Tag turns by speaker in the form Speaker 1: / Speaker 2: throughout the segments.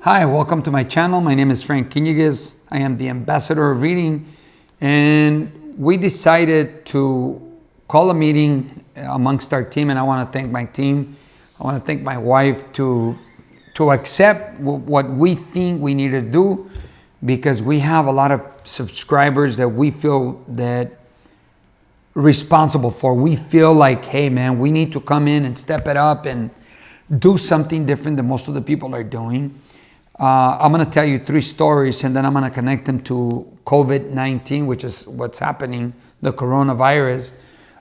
Speaker 1: Hi, welcome to my channel. My name is Frank Quiniguez. I am the ambassador of reading, and we decided to call a meeting amongst our team, and I want to thank my team. I want to thank my wife to accept what we think we need to do, because we have a lot of subscribers that we feel that responsible for. We feel like, hey man, we need to come in and step it up and do something different than most of the people are doing. I'm going to tell you 3 stories, and then I'm going to connect them to COVID-19, which is what's happening, the coronavirus.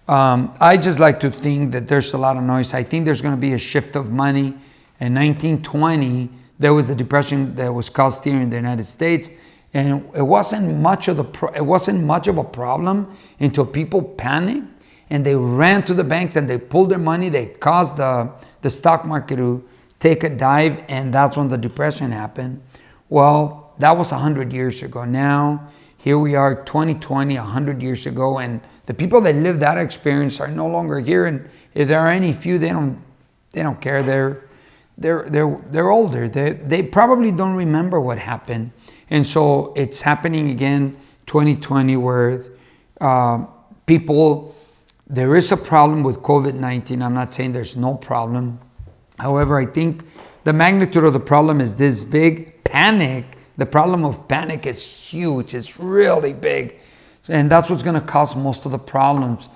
Speaker 1: I just like to think that there's a lot of noise. I think there's going to be a shift of money. In 1920, there was a depression that was caused here in the United States, and it wasn't much of a problem until people panicked and they ran to the banks and they pulled their money. They caused the stock market to take a dive, and that's when the depression happened. Well, that was 100 years ago. Now, here we are, 2020, 100 years ago, and the people that lived that experience are no longer here. And if there are any few, they don't care. They're older. They probably don't remember what happened. And so it's happening again, 2020, where there is a problem with COVID-19. I'm not saying there's no problem. However, I think the magnitude of the problem is this big. Panic, the problem of panic is huge. It's really big. And that's what's going to cause most of the problems.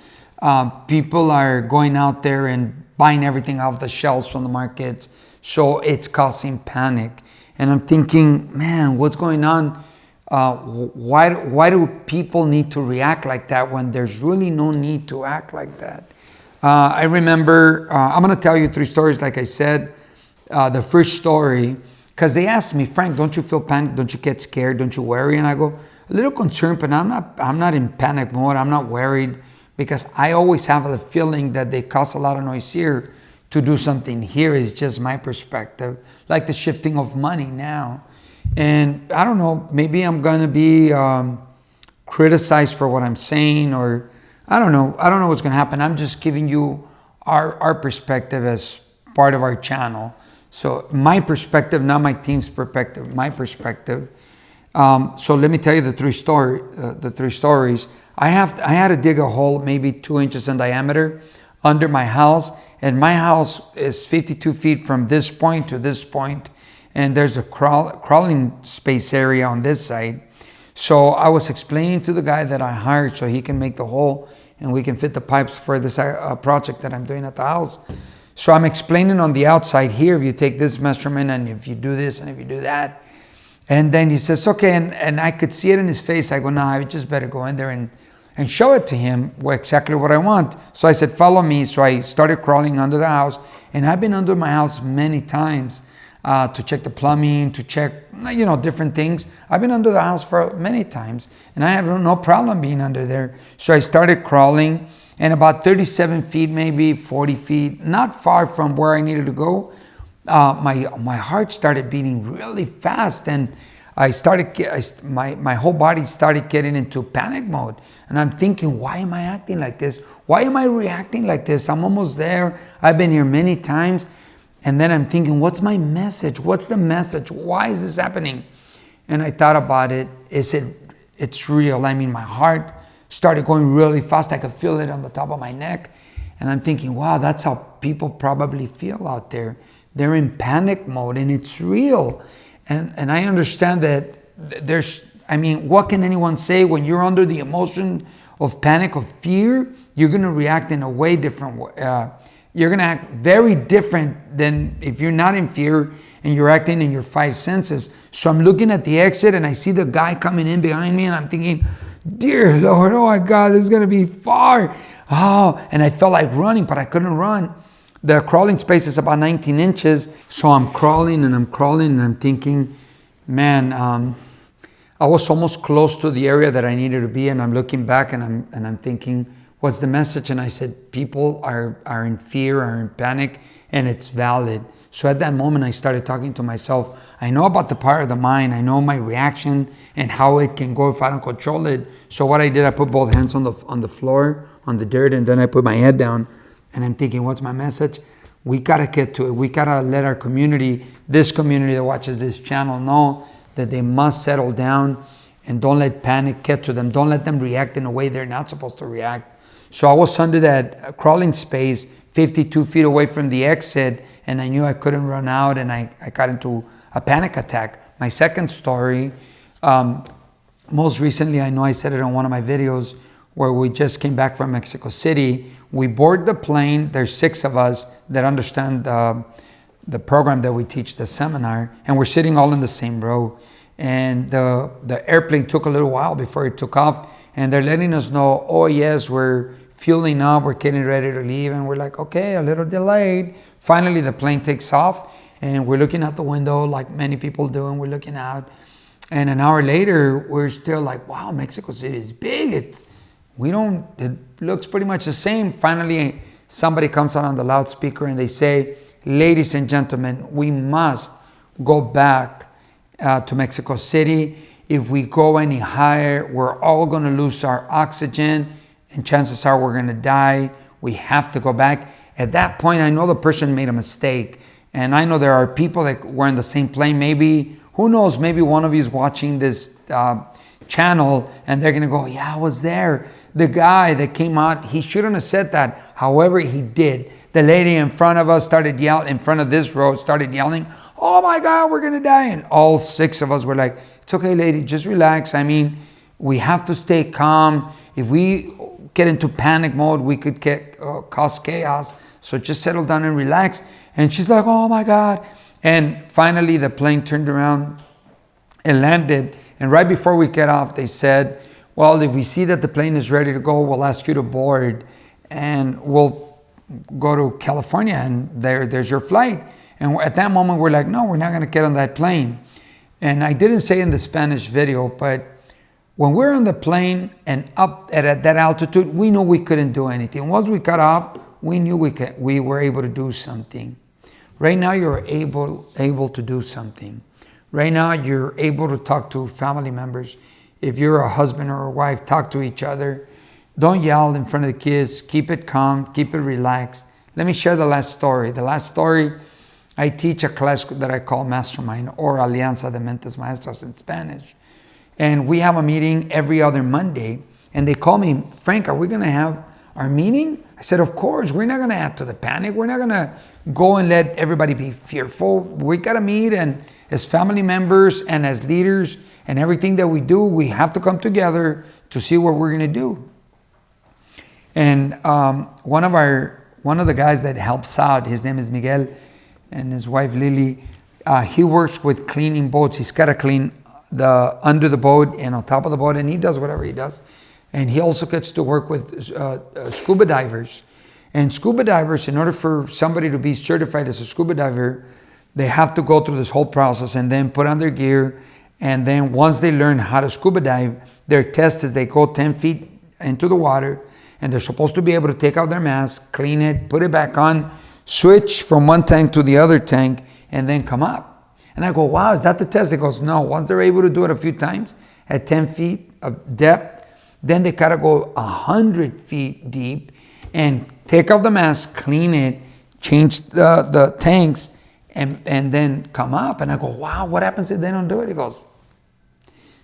Speaker 1: People are going out there and buying everything off the shelves from the markets. So it's causing panic. And I'm thinking, man, what's going on? Why do people need to react like that when there's really no need to act like that? I remember, I'm going to tell you 3 stories, like I said. The first story, because they asked me, Frank, don't you feel panic? Don't you get scared? Don't you worry? And I go, a little concerned, but I'm not in panic mode. I'm not worried, because I always have the feeling that they cause a lot of noise here to do something here. Is just my perspective, like the shifting of money now. And I don't know, maybe I'm going to be criticized for what I'm saying, or I don't know what's going to happen. I'm just giving you our perspective as part of our channel. So my perspective, not my team's perspective, my perspective. So let me tell you the 3 stories. I had to dig a hole maybe 2 inches in diameter under my house, and my house is 52 feet from this point to this point, and there's a crawling space area on this side. So I was explaining to the guy that I hired so he can make the hole and we can fit the pipes for this project that I'm doing at the house. So I'm explaining on the outside here, if you take this measurement and if you do this and if you do that. And then he says, okay, and I could see it in his face. I go, no, I just better go in there and show it to him exactly what I want. So I said, follow me. So I started crawling under the house, and I've been under my house many times to check the plumbing, to check, different things. I've been under the house for many times, and I had no problem being under there. So I started crawling, and about 37 feet, maybe 40 feet, not far from where I needed to go, my heart started beating really fast, and my whole body started getting into panic mode. And I'm thinking, why am I acting like this? Why am I reacting like this? I'm almost there. I've been here many times. And then I'm thinking, what's my message? What's the message? Why is this happening? And I thought about it. It's real. I mean, my heart started going really fast. I could feel it on the top of my neck. And I'm thinking, wow, that's how people probably feel out there. They're in panic mode, and it's real. And I understand that what can anyone say when you're under the emotion of panic, of fear? You're going to react in a way different. You're going to act very different than if you're not in fear and you're acting in your 5 senses. So I'm looking at the exit, and I see the guy coming in behind me, and I'm thinking, dear Lord, oh my God, this is going to be far. Oh, and I felt like running, but I couldn't run. The crawling space is about 19 inches. So I'm crawling and I'm thinking, man, I was almost close to the area that I needed to be. And I'm looking back and I'm thinking, what's the message? And I said, people are in fear, are in panic, and it's valid. So at that moment, I started talking to myself. I know about the power of the mind. I know my reaction and how it can go if I don't control it. So what I did, I put both hands on the floor, on the dirt, and then I put my head down. And I'm thinking, what's my message? We gotta get to it. We gotta let our community, this community that watches this channel, know that they must settle down and don't let panic get to them. Don't let them react in a way they're not supposed to react. So I was under that crawling space, 52 feet away from the exit, and I knew I couldn't run out, and I got into a panic attack. My second story, most recently, I know I said it on one of my videos, where we just came back from Mexico City. We board the plane. There's 6 of us that understand the program that we teach, the seminar, and we're sitting all in the same row. And the airplane took a little while before it took off, and they're letting us know, oh yes, we're fueling up, we're getting ready to leave, and we're like, okay, a little delayed. Finally, the plane takes off, and we're looking out the window like many people do, and we're looking out. And an hour later, we're still like, wow, Mexico City is big. It looks pretty much the same. Finally, somebody comes out on the loudspeaker and they say, ladies and gentlemen, we must go back to Mexico City. If we go any higher, we're all gonna lose our oxygen, and chances are we're gonna die. We have to go back. At that point, I know the person made a mistake, and I know there are people that were in the same plane. Maybe, who knows, maybe one of you is watching this channel and they're gonna go, yeah, I was there. The guy that came out, he shouldn't have said that. However, he did. The lady in front of us started yelling, in front of this row, started yelling, oh my God, we're gonna die. And all 6 of us were like, it's okay, lady, just relax. I mean, we have to stay calm. If we get into panic mode, we could cause chaos. So just settle down and relax. And she's like, oh my God. And finally, the plane turned around and landed. And right before we get off, they said, well, if we see that the plane is ready to go, we'll ask you to board and we'll go to California, and there's your flight. And at that moment, we're like, no, we're not gonna get on that plane. And I didn't say in the Spanish video, but when we're on the plane and up at that altitude, we knew we couldn't do anything. Once we got off, we knew we were able to do something. Right now, you're able to do something. Right now, you're able to talk to family members. If you're a husband or a wife, talk to each other. Don't yell in front of the kids. Keep it calm. Keep it relaxed. Let me share the last story. The last story, I teach a class that I call Mastermind, or Alianza de Mentes Maestras in Spanish. And we have a meeting every other Monday. And they call me, Frank, are we going to have our meeting? I said, of course. We're not going to add to the panic. We're not going to go and let everybody be fearful. We got to meet, and as family members and as leaders and everything that we do, we have to come together to see what we're going to do. And one of the guys that helps out, his name is Miguel, and his wife Lily, he works with cleaning boats. He's got to clean the under the boat and on top of the boat, and he does whatever he does. And he also gets to work with scuba divers. And scuba divers, in order for somebody to be certified as a scuba diver, they have to go through this whole process and then put on their gear. And then once they learn how to scuba dive, their test is they go 10 feet into the water, and they're supposed to be able to take out their mask, clean it, put it back on, switch from one tank to the other tank, and then come up. And I go, wow, is that the test? He goes, no. Once they're able to do it a few times at 10 feet of depth, then they gotta go 100 feet deep and take off the mask, clean it, change the tanks, and then come up. And I go, wow, what happens if they don't do it? He goes,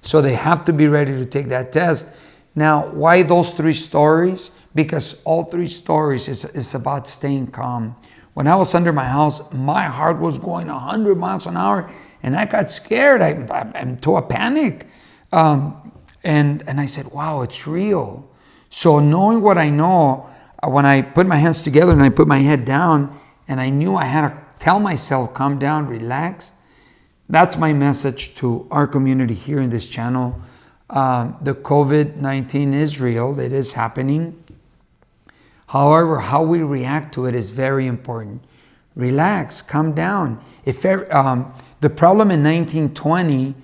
Speaker 1: so they have to be ready to take that test. Now, why those 3 stories? Because all 3 stories is about staying calm. When I was under my house, my heart was going 100 miles an hour, and I got scared. I'm to a panic. And I said, wow, it's real. So knowing what I know, when I put my hands together and I put my head down, and I knew I had to tell myself, calm down, relax. That's my message to our community here in this channel. The COVID-19 is real. It is happening. However, how we react to it is very important. Relax, calm down. The problem in 1920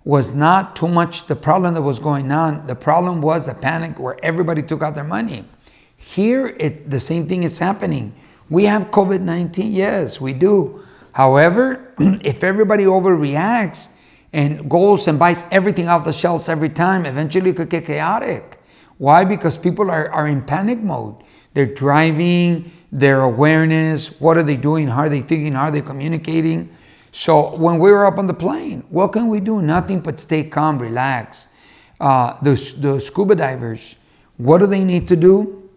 Speaker 1: was not too much the problem that was going on. The problem was a panic where everybody took out their money. Here, the same thing is happening. We have COVID-19, yes, we do. However, if everybody overreacts and goes and buys everything off the shelves every time, eventually it could get chaotic. Why? Because people are in panic mode. They're driving, their awareness, what are they doing, how are they thinking, how are they communicating. So when we were up on the plane, what can we do? Nothing but stay calm, relax. The scuba divers, what do they need to do?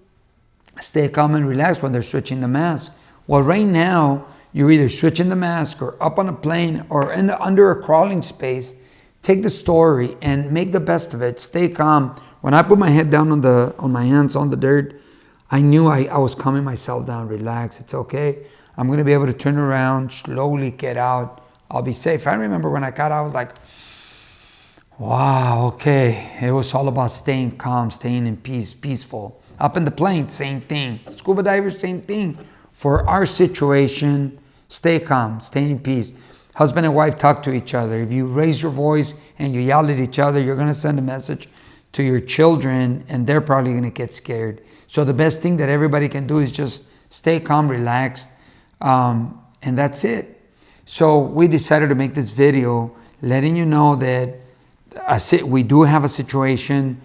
Speaker 1: Stay calm and relax when they're switching the mask. Well, right now, you're either switching the mask or up on a plane or under a crawling space. Take the story and make the best of it. Stay calm. When I put my head down on my hands on the dirt, I knew I was calming myself down. Relax, it's okay. I'm going to be able to turn around, slowly get out. I'll be safe. I remember when I got out, I was like, wow, okay. It was all about staying calm, staying in peace, peaceful. Up in the plane, same thing. Scuba divers, same thing. For our situation, stay calm, stay in peace. Husband and wife talk to each other. If you raise your voice and you yell at each other, you're going to send a message to your children and they're probably going to get scared. So the best thing that everybody can do is just stay calm, relaxed, and that's it. So we decided to make this video letting you know that we do have a situation.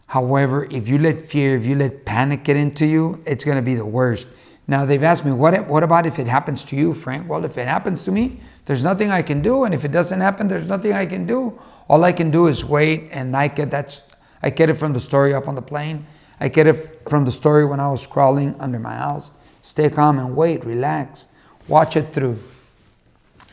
Speaker 1: However, if you let fear, if you let panic get into you, it's going to be the worst. Now, they've asked me, what about if it happens to you, Frank? Well, if it happens to me, there's nothing I can do. And if it doesn't happen, there's nothing I can do. All I can do is wait. And I get it from the story up on the plane. I get it from the story when I was crawling under my house. Stay calm and wait, relax. Watch it through.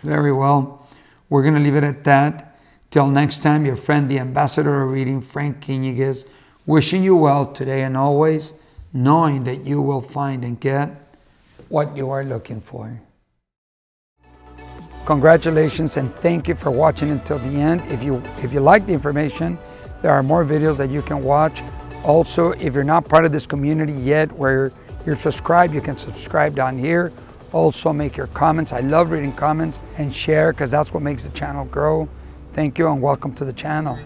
Speaker 1: Very well. We're going to leave it at that. Till next time, your friend, the ambassador of reading, Frank Quiniguez, wishing you well today and always, knowing that you will find and get what you are looking for. Congratulations and thank you for watching until the end. If you like the information, there are more videos that you can watch. Also, if you're not part of this community yet where you're subscribed, you can subscribe down here. Also, make your comments. I love reading comments and share because that's what makes the channel grow. Thank you and welcome to the channel.